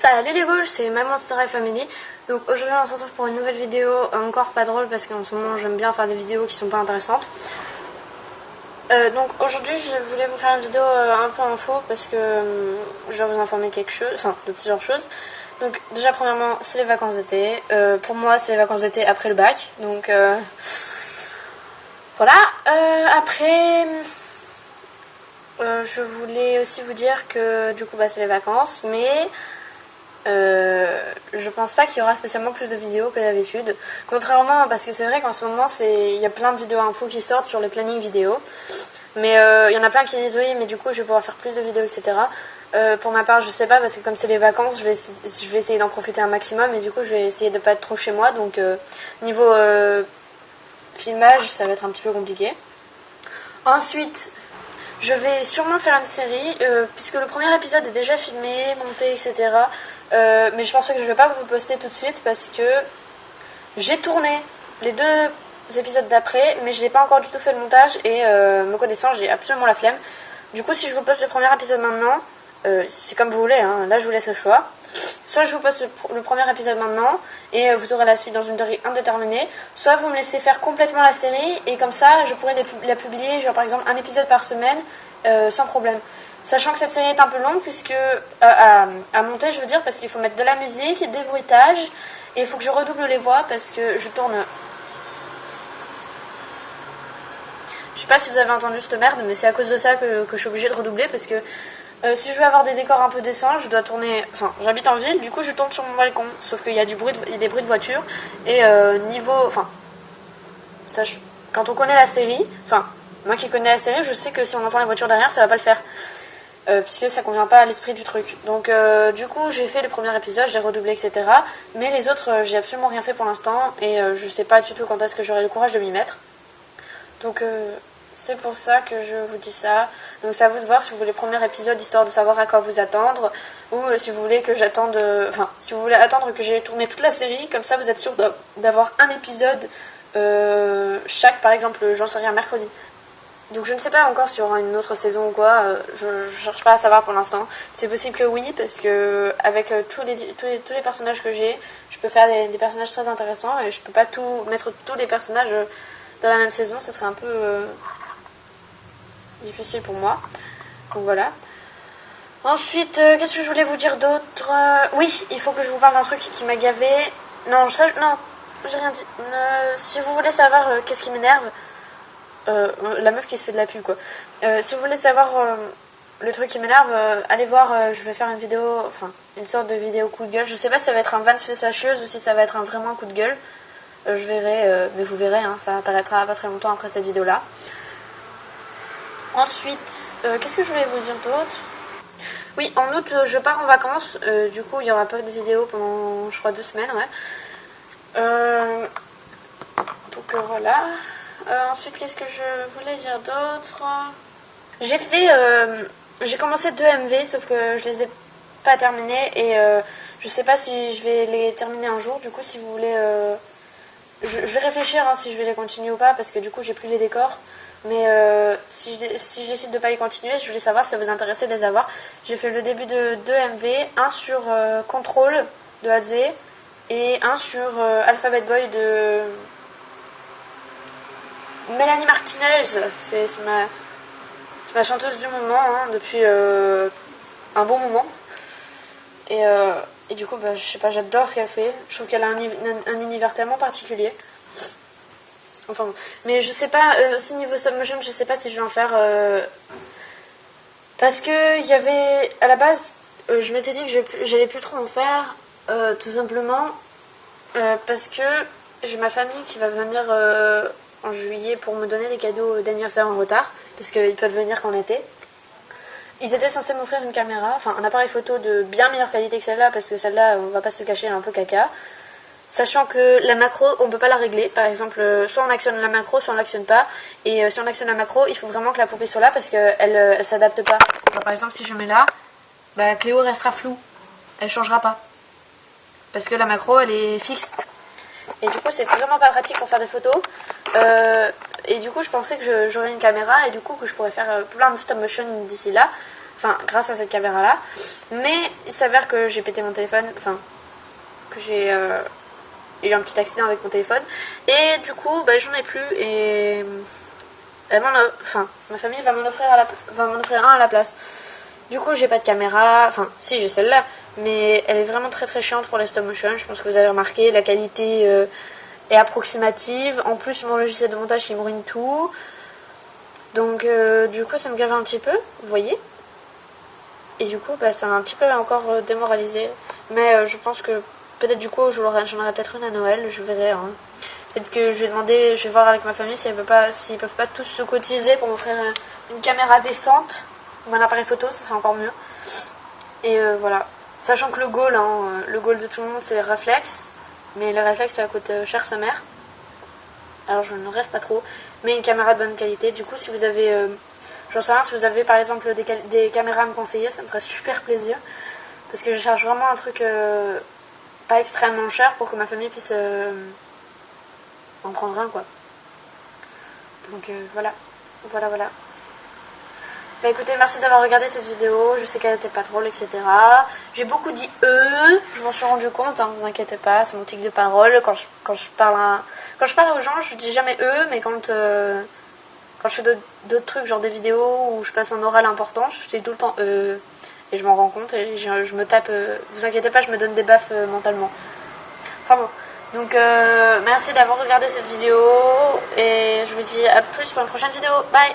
Salut les ghouls, c'est Maman Star Family. Donc aujourd'hui on se retrouve pour une nouvelle vidéo, encore pas drôle parce qu'en ce moment j'aime bien faire des vidéos qui sont pas intéressantes. Donc aujourd'hui je voulais vous faire une vidéo un peu info parce que je dois vous informer quelque chose, enfin de plusieurs choses. Donc déjà premièrement c'est les vacances d'été, pour moi c'est les vacances d'été après le bac, donc voilà. Après je voulais aussi vous dire que du coup c'est les vacances, mais je pense pas qu'il y aura spécialement plus de vidéos que d'habitude. Contrairement, parce que c'est vrai qu'en ce moment, il y a plein de vidéos infos qui sortent sur les plannings vidéo. Mais il y en a plein qui disent oui, mais du coup, je vais pouvoir faire plus de vidéos, etc. Pour ma part, je sais pas, parce que comme c'est les vacances, je vais essayer d'en profiter un maximum. Et du coup, je vais essayer de pas être trop chez moi. Donc, niveau filmage, ça va être un petit peu compliqué. Ensuite, je vais sûrement faire une série, puisque le premier épisode est déjà filmé, monté, etc. Mais je pense que je ne vais pas vous le poster tout de suite parce que j'ai tourné les deux épisodes d'après, mais je n'ai pas encore du tout fait le montage et me connaissant, j'ai absolument la flemme. Du coup, si je vous poste le premier épisode maintenant, c'est comme vous voulez, hein, là je vous laisse le choix. Soit je vous poste le premier épisode maintenant et vous aurez la suite dans une durée indéterminée, soit vous me laissez faire complètement la série et comme ça je pourrai la publier, genre par exemple un épisode par semaine sans problème. Sachant que cette série est un peu longue puisque à monter, je veux dire, parce qu'il faut mettre de la musique, des bruitages et il faut que je redouble les voix parce que je tourne. Je sais pas si vous avez entendu cette merde, mais c'est à cause de ça que je suis obligée de redoubler parce que si je veux avoir des décors un peu décents, je dois tourner. Enfin, j'habite en ville, du coup je tourne sur mon balcon. Sauf qu'il y a des bruits de voiture et niveau. Enfin, quand on connaît la série, enfin, moi qui connais la série, je sais que si on entend les voitures derrière, ça va pas le faire. Puisque ça convient pas à l'esprit du truc. Donc du coup j'ai fait le premier épisode, j'ai redoublé, etc. Mais les autres j'ai absolument rien fait pour l'instant et je sais pas du tout quand est-ce que j'aurai le courage de m'y mettre. Donc c'est pour ça que je vous dis ça. Donc c'est à vous de voir si vous voulez le premier épisode histoire de savoir à quoi vous attendre ou si vous voulez que j'attende, enfin si vous voulez attendre que j'ai tourné toute la série, comme ça vous êtes sûr d'avoir un épisode chaque, par exemple j'en sais rien, mercredi. Donc je ne sais pas encore s'il y aura une autre saison ou quoi, je cherche pas à savoir pour l'instant. C'est possible que oui, parce que avec tous les personnages que j'ai, je peux faire des personnages très intéressants et je peux pas mettre tous les personnages dans la même saison, ça serait un peu difficile pour moi. Donc voilà. Ensuite, qu'est-ce que je voulais vous dire d'autre Oui, il faut que je vous parle d'un truc qui m'a gavé. Non, non, j'ai rien dit. Si vous voulez savoir qu'est-ce qui m'énerve, la meuf qui se fait de la pub quoi. Si vous voulez savoir le truc qui m'énerve, allez voir, je vais faire une vidéo, enfin une sorte de vidéo coup de gueule. Je sais pas si ça va être un van fessachieuse ou si ça va être vraiment un coup de gueule. Je verrai, mais vous verrez, hein, ça apparaîtra pas très longtemps après cette vidéo là. Ensuite, qu'est-ce que je voulais vous dire d'autre? Oui, en août je pars en vacances, du coup il y aura pas de vidéo pendant je crois 2 semaines, ouais. Donc voilà. Ensuite, qu'est-ce que je voulais dire d'autre? J'ai commencé 2 MV, sauf que je les ai pas terminés et je sais pas si je vais les terminer un jour. Du coup, si vous voulez, je vais réfléchir hein, si je vais les continuer ou pas, parce que du coup, j'ai plus les décors. Mais si je décide de pas les continuer, je voulais savoir si ça vous intéressait de les avoir. J'ai fait le début de 2 MV, un sur Control de Halsey et un sur Alphabet Boy de Mélanie Martinez, c'est ma chanteuse du moment hein, depuis un bon moment. Et du coup, je sais pas, j'adore ce qu'elle fait. Je trouve qu'elle a un univers tellement particulier. Enfin, mais je sais pas, aussi niveau stop motion, je sais pas si je vais en faire. Parce que il y avait, à la base, je m'étais dit que j'allais plus trop en faire, tout simplement parce que j'ai ma famille qui va venir en juillet pour me donner des cadeaux d'anniversaire en retard, parce qu'ils peuvent venir qu'en été. Ils étaient censés m'offrir une caméra, enfin un appareil photo de bien meilleure qualité que celle-là, parce que celle-là, on va pas se le cacher, elle est un peu caca. Sachant que la macro, on peut pas la régler. Par exemple, soit on actionne la macro, soit on l'actionne pas. Et si on actionne la macro, il faut vraiment que la poupée soit là, parce qu'elle elle s'adapte pas. Alors, par exemple, si je mets là, Cléo restera floue. Elle changera pas. Parce que la macro, elle est fixe. Et du coup, c'est vraiment pas pratique pour faire des photos. Et du coup, je pensais que j'aurais une caméra et du coup que je pourrais faire plein de stop motion d'ici là. enfin grâce à cette caméra là, mais il s'avère que j'ai pété mon téléphone, enfin que j'ai eu un petit accident avec mon téléphone, et du coup bah, j'en ai plus, et ma famille va m'en offrir un à la place. Du coup j'ai pas de caméra, enfin si j'ai celle-là, mais elle est vraiment très très chiante pour les stop motion. Je pense que vous avez remarqué, la qualité est approximative, en plus mon logiciel de montage qui me ruine tout, donc du coup ça me gave un petit peu, vous voyez. Et du coup, bah, ça m'a un petit peu encore démoralisé. Mais je pense que peut-être du coup, j'en aurai peut-être une à Noël, je verrai. Hein. Peut-être que je vais demander, je vais voir avec ma famille s'ils peuvent pas tous se cotiser pour m'offrir une caméra décente ou un appareil photo, ça serait encore mieux. Et voilà. Sachant que le goal de tout le monde, c'est le réflexe. Mais le réflexe, ça coûte cher sa mère. Alors je ne rêve pas trop. Mais une caméra de bonne qualité. Du coup, si vous avez... j'en sais rien, si vous avez par exemple des caméras à me conseiller, ça me ferait super plaisir. Parce que je cherche vraiment un truc pas extrêmement cher pour que ma famille puisse en prendre un, quoi. Donc voilà. Voilà. Bah écoutez, merci d'avoir regardé cette vidéo. Je sais qu'elle était pas drôle, etc. J'ai beaucoup dit je m'en suis rendu compte, hein, vous inquiétez pas, c'est mon tic de parole. Quand je parle aux gens, je dis jamais mais quand je fais d'autres trucs, genre des vidéos où je passe un oral important, je dis tout le temps et je m'en rends compte et je me tape. Vous inquiétez pas, je me donne des baffes mentalement. Enfin bon. Donc merci d'avoir regardé cette vidéo et je vous dis à plus pour une prochaine vidéo. Bye.